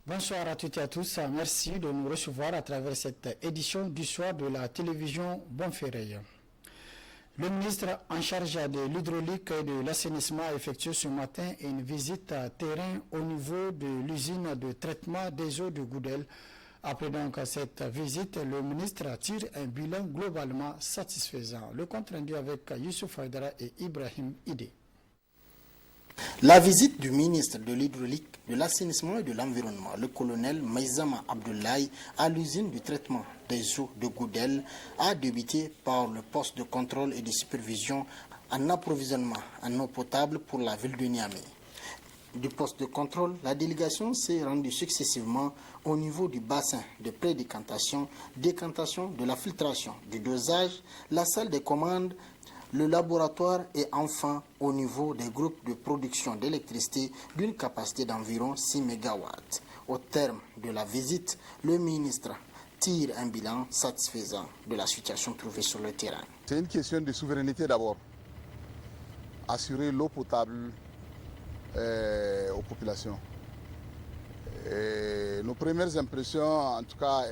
Bonsoir à toutes et à tous. Merci de nous recevoir à travers cette édition du soir de la télévision Bonferré. Le ministre en charge de l'hydraulique et de l'assainissement a effectué ce matin une visite à terrain au niveau de l'usine de traitement des eaux de Goudel. Après donc cette visite, le ministre tire un bilan globalement satisfaisant. Le compte rendu avec Youssouf Haïdara et Ibrahim Ide. La visite du ministre de l'Hydraulique, de l'Assainissement et de l'Environnement, le colonel Maïzama Abdoulaye, à l'usine du traitement des eaux de Goudel a débuté par le poste de contrôle et de supervision en approvisionnement en eau potable pour la ville de Niamey. Du poste de contrôle, la délégation s'est rendue successivement au niveau du bassin de pré-décantation, décantation, de la filtration, du dosage, la salle des commandes, le laboratoire et enfin au niveau des groupes de production d'électricité d'une capacité d'environ 6 MW. Au terme de la visite, le ministre tire un bilan satisfaisant de la situation trouvée sur le terrain. C'est une question de souveraineté d'abord. Assurer l'eau potable aux populations. Et nos premières impressions, en tout cas,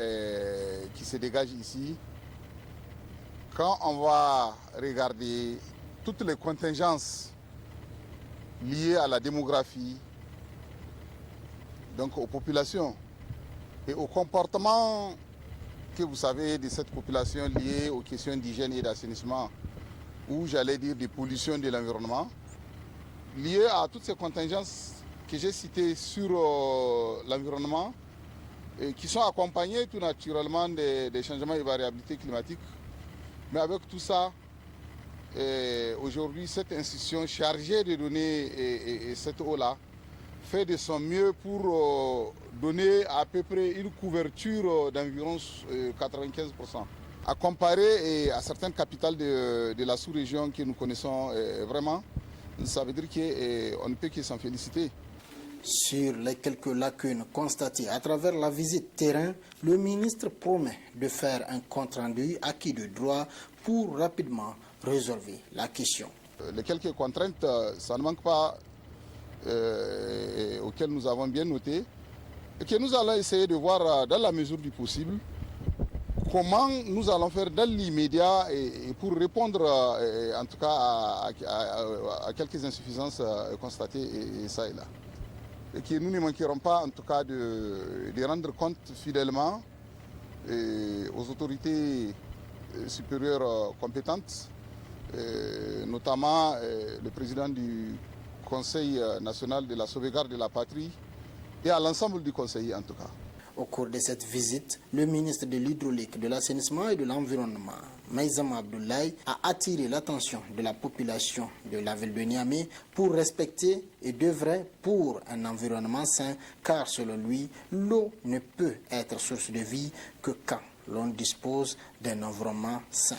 qui se dégagent ici, quand on va regarder toutes les contingences liées à la démographie, donc aux populations, et au comportement que vous savez de cette population liée aux questions d'hygiène et d'assainissement, ou j'allais dire de pollution de l'environnement, liées à toutes ces contingences que j'ai citées sur l'environnement, et qui sont accompagnées tout naturellement des changements et variabilités climatiques. Mais avec tout ça, aujourd'hui, cette institution chargée de donner cette eau-là fait de son mieux pour donner à peu près une couverture d'environ 95%. À comparer à certaines capitales de la sous-région que nous connaissons vraiment, ça veut dire qu'on ne peut que s'en féliciter. Sur les quelques lacunes constatées à travers la visite terrain, le ministre promet de faire un compte-rendu acquis de droit pour rapidement résolver la question. Les quelques contraintes, ça ne manque pas, auxquelles nous avons bien noté, et que nous allons essayer de voir dans la mesure du possible comment nous allons faire dans l'immédiat et pour répondre en tout cas à quelques insuffisances constatées et ça et là. Et que nous ne manquerons pas en tout cas de rendre compte fidèlement aux autorités supérieures compétentes, notamment le président du Conseil national de la sauvegarde de la patrie et à l'ensemble du Conseil en tout cas. Au cours de cette visite, le ministre de l'Hydraulique, de l'Assainissement et de l'Environnement, Maïzama Abdoulaye, a attiré l'attention de la population de la ville de Niamey pour respecter et d'œuvrer pour un environnement sain, car selon lui, l'eau ne peut être source de vie que quand l'on dispose d'un environnement sain.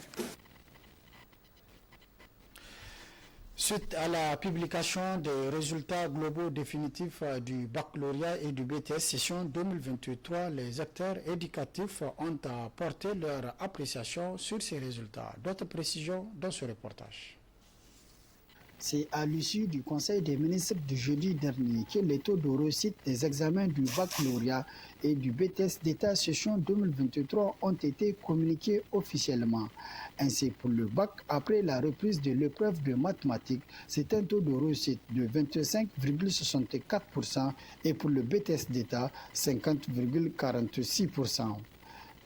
Suite à la publication des résultats globaux définitifs du baccalauréat et du BTS session 2023, les acteurs éducatifs ont apporté leur appréciation sur ces résultats. D'autres précisions dans ce reportage. C'est à l'issue du Conseil des ministres du jeudi dernier que les taux de réussite des examens du baccalauréat et du BTS d'État session 2023 ont été communiqués officiellement. Ainsi, pour le bac, après la reprise de l'épreuve de mathématiques, c'est un taux de réussite de 25,64% et pour le BTS d'État, 50,46%.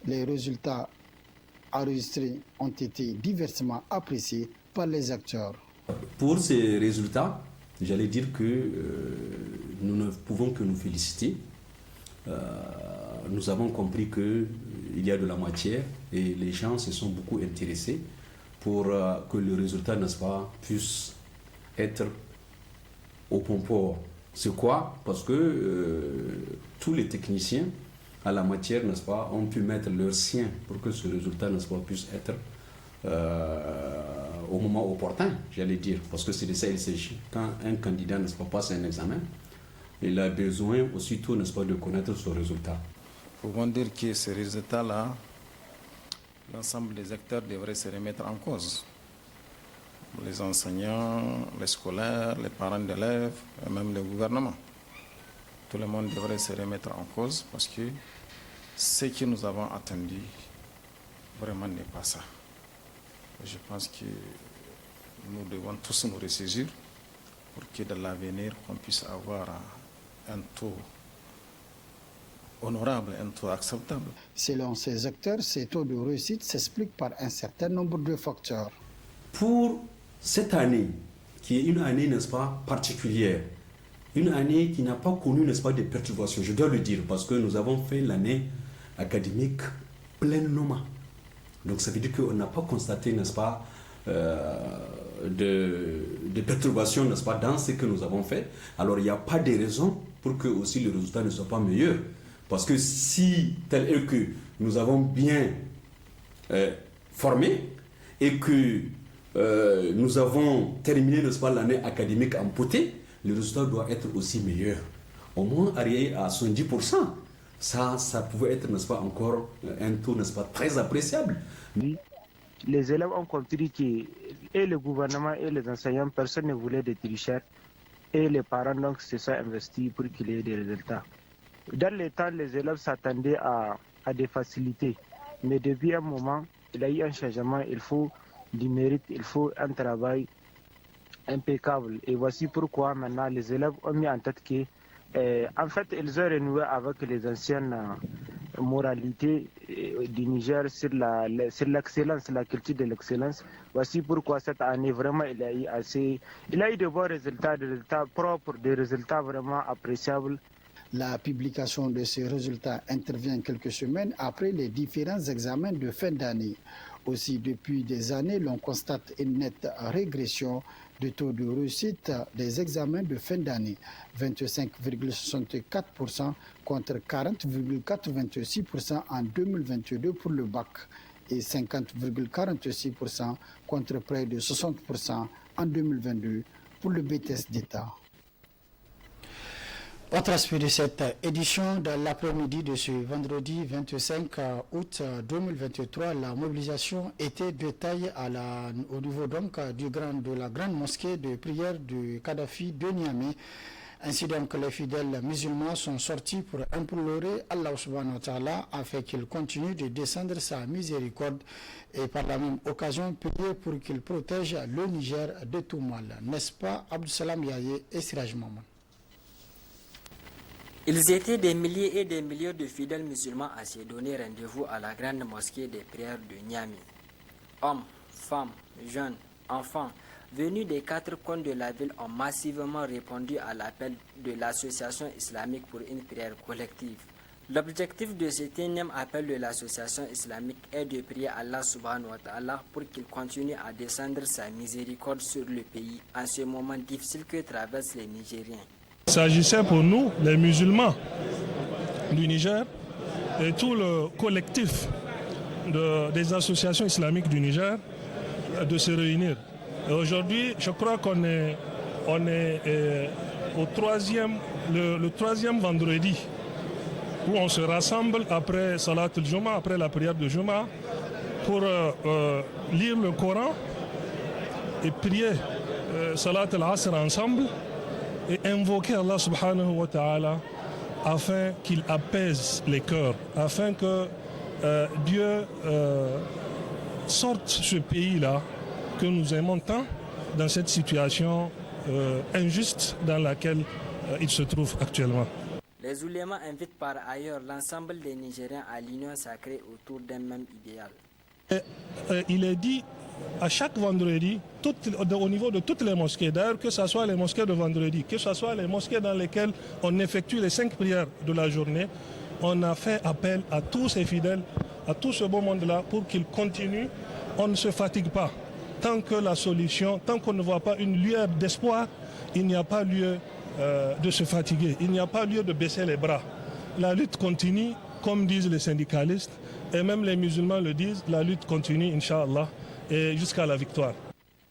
Les résultats enregistrés ont été diversement appréciés par les acteurs. Pour ces résultats, j'allais dire que nous ne pouvons que nous féliciter. Nous avons compris qu'il y a de la matière et les gens se sont beaucoup intéressés pour que le résultat, n'est-ce pas, puisse être au bon port. C'est quoi? Parce que tous les techniciens à la matière, n'est-ce pas, ont pu mettre leur sien pour que ce résultat, n'est-ce pas, puisse être au moment opportun, j'allais dire, parce que c'est de ça il s'agit. Quand un candidat, n'est-ce pas, passe un examen, il a besoin aussitôt, n'est-ce pas, de connaître son résultat. Pouvons dire que ces résultats-là, l'ensemble des acteurs devraient se remettre en cause. Les enseignants, les scolaires, les parents d'élèves et même le gouvernement. tout le monde devrait se remettre en cause parce que ce que nous avons attendu vraiment n'est pas ça. Je pense que nous devons tous nous ressaisir pour que dans l'avenir, on puisse avoir un taux honorable, un taux acceptable. Selon ces acteurs, ces taux de réussite s'expliquent par un certain nombre de facteurs. Pour cette année, qui est une année, n'est-ce pas, particulière, une année qui n'a pas connu, n'est-ce pas, de perturbations, je dois le dire, parce que nous avons fait l'année académique pleinement. Donc ça veut dire qu'on n'a pas constaté, n'est-ce pas, de perturbations, n'est-ce pas, dans ce que nous avons fait. Alors il n'y a pas de raison pour que aussi le résultat ne soit pas meilleur. Parce que si tel est que nous avons bien formé et que nous avons terminé, n'est-ce pas, l'année académique en beauté, le résultat doit être aussi meilleur. Au moins arriver à 70%. Ça pouvait être, n'est-ce pas, encore un taux, n'est-ce pas, très appréciable. Oui. Les élèves ont compris que et le gouvernement et les enseignants, personne ne voulait des tricheurs. Et les parents donc se sont investis pour qu'il y ait des résultats. Dans le temps, les élèves s'attendaient à des facilités. Mais depuis un moment, il y a eu un changement. Il faut du mérite, il faut un travail impeccable. Et voici pourquoi maintenant les élèves ont mis en tête que, en fait, ils ont renoué avec les anciennes moralités du Niger sur l'excellence, la culture de l'excellence. Voici pourquoi cette année, vraiment, il y a eu de bons résultats, des résultats propres, des résultats vraiment appréciables. La publication de ces résultats intervient quelques semaines après les différents examens de fin d'année. Aussi, depuis des années, l'on constate une nette régression du taux de réussite des examens de fin d'année, 25,64% contre 40,86% en 2022 pour le bac et 50,46% contre près de 60% en 2022 pour le BTS d'État. Autre aspect de cette édition, dans l'après-midi de ce vendredi 25 août 2023, la mobilisation était de taille au niveau donc de la grande mosquée de prière du Kadhafi de Niamey. Ainsi donc, les fidèles musulmans sont sortis pour implorer Allah subhanahu wa ta'ala afin qu'il continue de descendre sa miséricorde et par la même occasion prier pour qu'il protège le Niger de tout mal. N'est-ce pas, Abdou Salam Yaye et Siraj Maman? Ils étaient des milliers et des milliers de fidèles musulmans à se donner rendez-vous à la grande mosquée des prières de Niamey. Hommes, femmes, jeunes, enfants, venus des 4 coins de la ville ont massivement répondu à l'appel de l'association islamique pour une prière collective. L'objectif de cet énième appel de l'association islamique est de prier Allah subhanahu wa ta'ala pour qu'il continue à descendre sa miséricorde sur le pays en ce moment difficile que traversent les Nigériens. Il s'agissait pour nous, les musulmans du Niger et tout le collectif des associations islamiques du Niger de se réunir. Et aujourd'hui, je crois qu'on est au le troisième vendredi où on se rassemble après Salat al-Juma, après la prière de Juma, pour lire le Coran et prier Salat al-Asr ensemble et invoquer Allah subhanahu wa ta'ala afin qu'il apaise les cœurs, afin que Dieu sorte ce pays-là que nous aimons tant dans cette situation injuste dans laquelle il se trouve actuellement. Les oulémas invitent par ailleurs l'ensemble des Nigériens à l'union sacrée autour d'un même idéal. Il est dit à chaque vendredi, au niveau de toutes les mosquées, d'ailleurs que ce soit les mosquées de vendredi, que ce soit les mosquées dans lesquelles on effectue les 5 prières de la journée, on a fait appel à tous ces fidèles, à tout ce beau monde-là pour qu'ils continuent. On ne se fatigue pas. Tant que la solution, tant qu'on ne voit pas une lueur d'espoir, il n'y a pas lieu de se fatiguer, il n'y a pas lieu de baisser les bras. La lutte continue, comme disent les syndicalistes, et même les musulmans le disent, la lutte continue, Inch'Allah, et jusqu'à la victoire.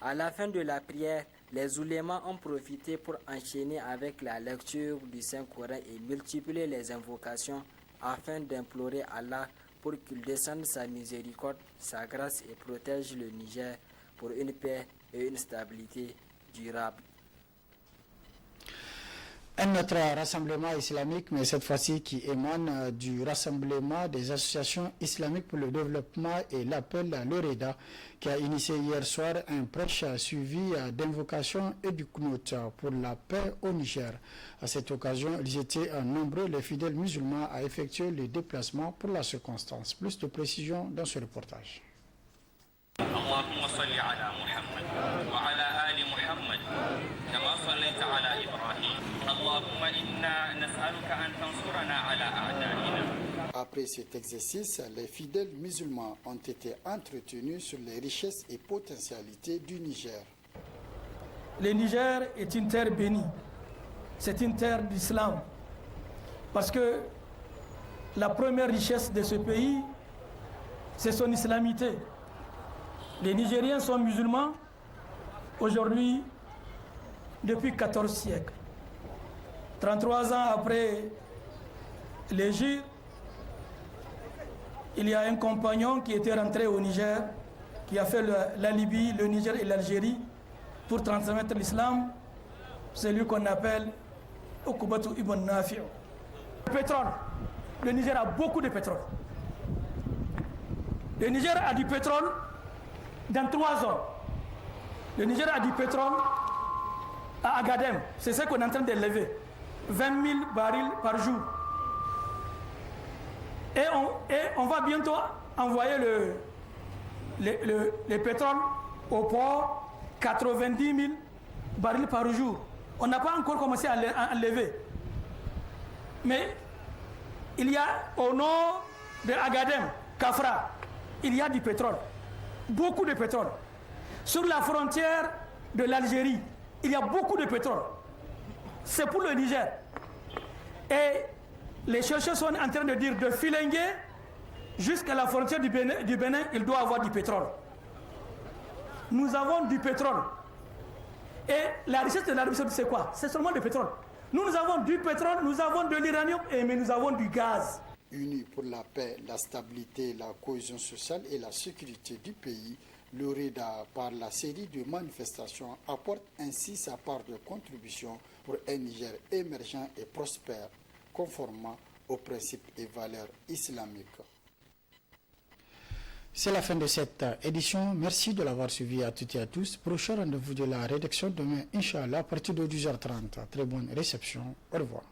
À la fin de la prière, les oulémas ont profité pour enchaîner avec la lecture du Saint-Coran et multiplier les invocations afin d'implorer Allah pour qu'il descende sa miséricorde, sa grâce et protège le Niger pour une paix et une stabilité durable. Un autre rassemblement islamique, mais cette fois-ci qui émane du rassemblement des associations islamiques pour le développement et l'appel à l'OREDA, qui a initié hier soir un prêche suivi d'invocations et du Qunut pour la paix au Niger. À cette occasion, ils étaient nombreux les fidèles musulmans à effectuer le déplacement pour la circonstance. Plus de précisions dans ce reportage. اللهم صل على محمد وعلى آل محمد كما صليت على إبراهيم اللهم إنا نسألك أن تنصرنا على أعدائنا. Après cet exercice, les fidèles musulmans ont été entretenus sur les richesses et potentialités du Niger. Le Niger est une terre bénie, c'est une terre d'islam, parce que la première richesse de ce pays, c'est son islamité. Les Nigériens sont musulmans aujourd'hui depuis 14 siècles. 33 ans après l'Hégire, il y a un compagnon qui était rentré au Niger, qui a fait la Libye, le Niger et l'Algérie pour transmettre l'islam. C'est lui qu'on appelle Okubatu Ibn Nafi'. Le pétrole. Le Niger a beaucoup de pétrole. Le Niger a du pétrole dans 3 zones. Le Niger a du pétrole à Agadem, c'est ce qu'on est en train d'élever. 20 000 barils par jour. Et on va bientôt envoyer le pétrole au port, 90 000 barils par jour. On n'a pas encore commencé à enlever. Mais il y a au nord de Agadem, Kafra, il y a du pétrole. Beaucoup de pétrole. Sur la frontière de l'Algérie, il y a beaucoup de pétrole. C'est pour le Niger. Et les chercheurs sont en train de dire de Filengue jusqu'à la frontière du Bénin, il doit avoir du pétrole. Nous avons du pétrole. Et la richesse de l'Arabie Saoudite, c'est quoi? C'est seulement le pétrole. Nous avons du pétrole, nous avons de l'uranium, mais nous avons du gaz. Unis pour la paix, la stabilité, la cohésion sociale et la sécurité du pays, l'OREDA, par la série de manifestations, apporte ainsi sa part de contribution pour un Niger émergent et prospère, conformément aux principes et valeurs islamiques. C'est la fin de cette édition. Merci de l'avoir suivi à toutes et à tous. Prochain rendez-vous de la rédaction demain, Inch'Allah, à partir de 12h30. Très bonne réception. Au revoir.